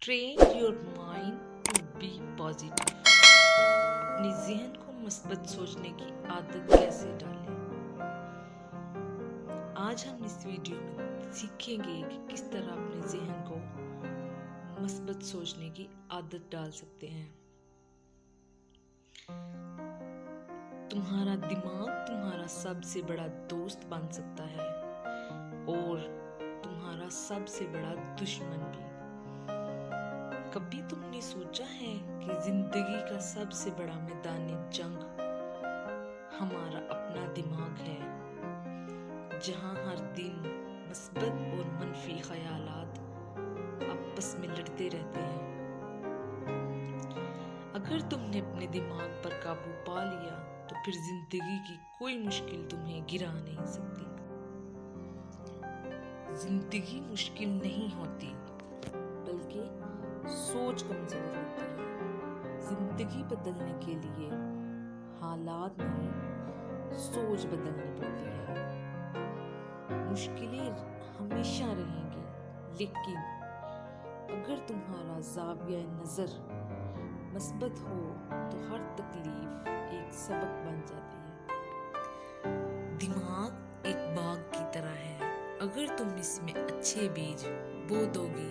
Train your mind to be positive. अपने ज़हन को مثبت सोचने की आदत कैसे डालें। आज हम इस वीडियो में सीखेंगे कि किस तरह अपने ज़हन को مثبت सोचने की आदत डाल सकते हैं। तुम्हारा दिमाग तुम्हारा सबसे बड़ा दोस्त बन सकता है और तुम्हारा सबसे बड़ा दुश्मन भी। कभी तुमने सोचा है कि जिंदगी का सबसे बड़ा मैदान जंग हमारा अपना दिमाग है, जहां हर दिन مثبت और मनफी ख्यालात आपस में लड़ते रहते हैं। अगर तुमने अपने दिमाग पर काबू पा लिया तो फिर जिंदगी की कोई मुश्किल तुम्हें गिरा नहीं सकती। जिंदगी मुश्किल नहीं होती, बल्कि सोच कमजोर होती है। जिंदगी बदलने के लिए हालात नहीं, सोच बदलनी पड़ती है। मुश्किलें हमेशा रहेंगी, लेकिन अगर तुम्हारा ज़ाविया नज़र مثبت हो तो हर तकलीफ एक सबक बन जाती है। दिमाग एक बाग की तरह है, अगर तुम इसमें अच्छे बीज बो दोगे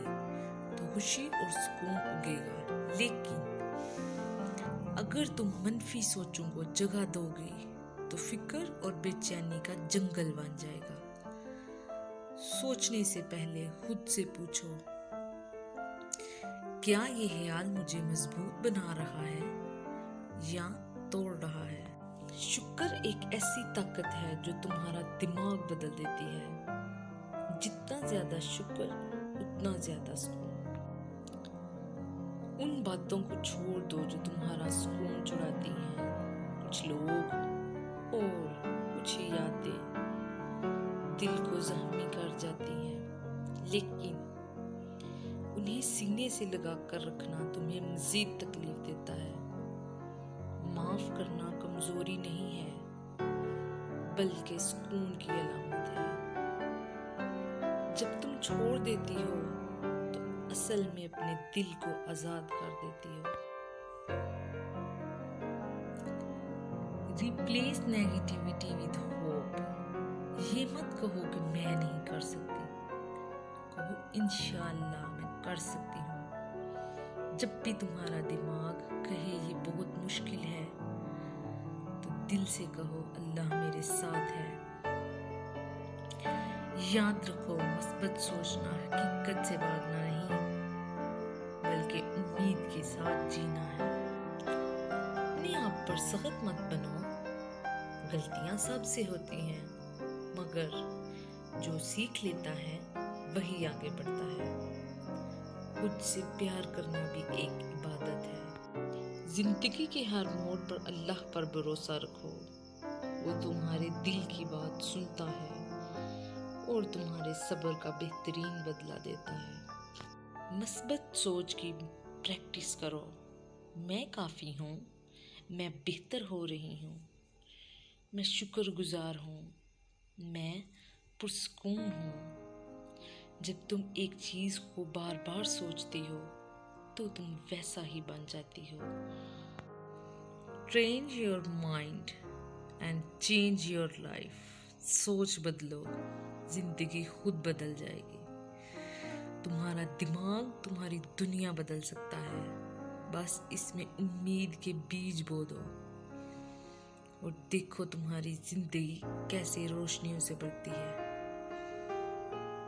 तो खुशी और सुकून उगेगा, लेकिन अगर तुम मनफी सोचों को जगह दोगे तो फिक्र और बेचैनी का जंगल बन जाएगा। सोचने से पहले खुद से पूछो, क्या ये ख्याल मुझे मजबूत बना रहा है या तोड़ रहा है। शुक्र एक ऐसी ताकत है जो तुम्हारा दिमाग बदल देती है। जितना ज्यादा शुक्र उतना ज्यादा सुकून। उन बातों को छोड़ दो जो तुम्हारा सुकून चुराती हैं। कुछ लोग और कुछ यादें दिल को जख्मी कर जाती हैं, लेकिन उन्हें सीने से लगा कर रखना तुम्हें मजीद तकलीफ देता है। माफ करना कमजोरी नहीं है, बल्कि सुकून की अलामत है। जब तुम छोड़ देती हो तो असल में अपने दिल को आजाद कर देती हो। Replace negativity with hope. ये मत कहो कि मैं नहीं कर सकती, कहो इंशाअल्लाह मैं कर सकती हूँ। जब भी तुम्हारा दिमाग कहे ये बहुत मुश्किल है, तो दिल से कहो अल्लाह मेरे साथ है। याद रखो, مثبت सोचना हकीकत से भागना नहीं, बल्कि उम्मीद के साथ जीना है। अपने आप पर सख्त मत बनो। गलतियां सबसे होती हैं, मगर जो सीख लेता है वही आगे बढ़ता है। खुद से प्यार करना भी एक इबादत है। जिंदगी के हर मोड़ पर अल्लाह पर भरोसा रखो। वो तुम्हारे दिल की बात सुनता है और तुम्हारे सब्र का बेहतरीन बदला देता है। مثبت सोच की प्रैक्टिस करो। मैं काफ़ी हूँ, मैं बेहतर हो रही हूँ, मैं शुक्रगुजार हूँ, मैं पुरसुकून हूँ। जब तुम एक चीज़ को बार बार सोचती हो तो तुम वैसा ही बन जाती हो। Train your mind and change your life. सोच बदलो, जिंदगी खुद बदल जाएगी। तुम्हारा दिमाग तुम्हारी दुनिया बदल सकता है, बस इसमें उम्मीद के बीज बो दो और देखो तुम्हारी जिंदगी कैसे रोशनियों से बढ़ती है।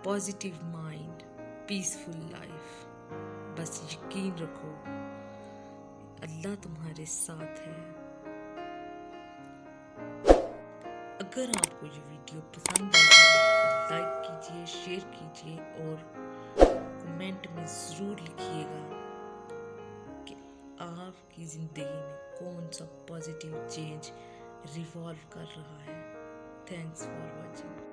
Positive mind, peaceful life. बस यकीन रखो, अल्लाह तुम्हारे साथ है। अगर आपको ये वीडियो पसंद आई तो लाइक कीजिए, शेयर कीजिए और कमेंट में ज़रूर लिखिएगा कि आपकी ज़िंदगी में कौन सा पॉजिटिव चेंज रिवॉल्व कर रहा है। Thanks for watching.